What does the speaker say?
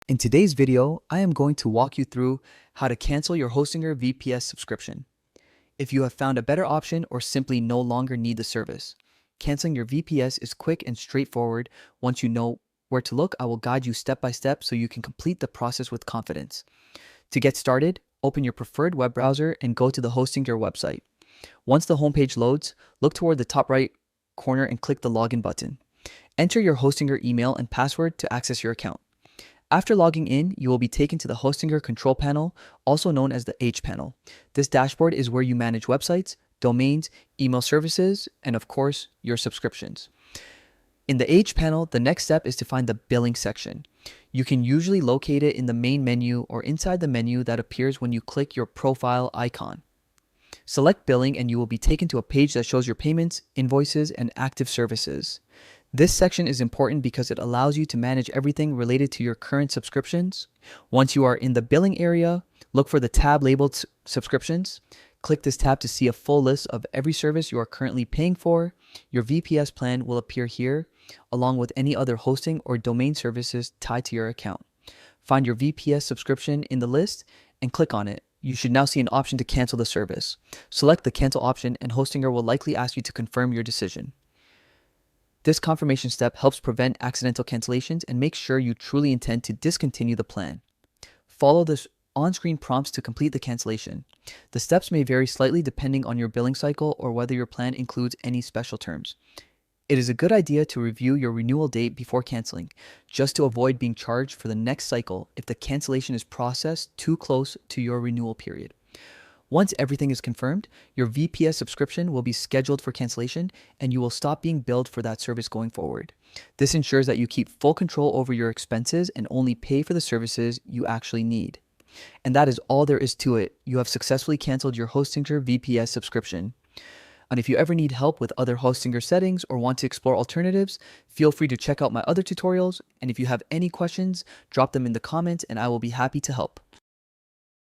In today's video, I am going to walk you through how to cancel your Hostinger VPS subscription. If you have found a better option or simply no longer need the service, canceling your VPS is quick and straightforward. Once you know where to look, I will guide you step by step so you can complete the process with confidence. To get started, open your preferred web browser and go to the Hostinger website. Once the homepage loads, look toward the top right corner and click the login button. Enter your Hostinger email and password to access your account. After logging in, you will be taken to the Hostinger control panel, also known as the H panel. This dashboard is where you manage websites, domains, email services, and of course, your subscriptions. In the H panel, the next step is to find the billing section. You can usually locate it in the main menu or inside the menu that appears when you click your profile icon. Select billing and you will be taken to a page that shows your payments, invoices, and active services. This section is important because it allows you to manage everything related to your current subscriptions. Once you are in the billing area, look for the tab labeled subscriptions. Click this tab to see a full list of every service you are currently paying for. Your VPS plan will appear here, along with any other hosting or domain services tied to your account. Find your VPS subscription in the list and click on it. You should now see an option to cancel the service. Select the cancel option and Hostinger will likely ask you to confirm your decision. This confirmation step helps prevent accidental cancellations and makes sure you truly intend to discontinue the plan. Follow the on-screen prompts to complete the cancellation. The steps may vary slightly depending on your billing cycle or whether your plan includes any special terms. It is a good idea to review your renewal date before canceling, just to avoid being charged for the next cycle if the cancellation is processed too close to your renewal period. Once everything is confirmed, your VPS subscription will be scheduled for cancellation and you will stop being billed for that service going forward. This ensures that you keep full control over your expenses and only pay for the services you actually need. And that is all there is to it. You have successfully canceled your Hostinger VPS subscription. And if you ever need help with other Hostinger settings or want to explore alternatives, feel free to check out my other tutorials. And if you have any questions, drop them in the comments and I will be happy to help.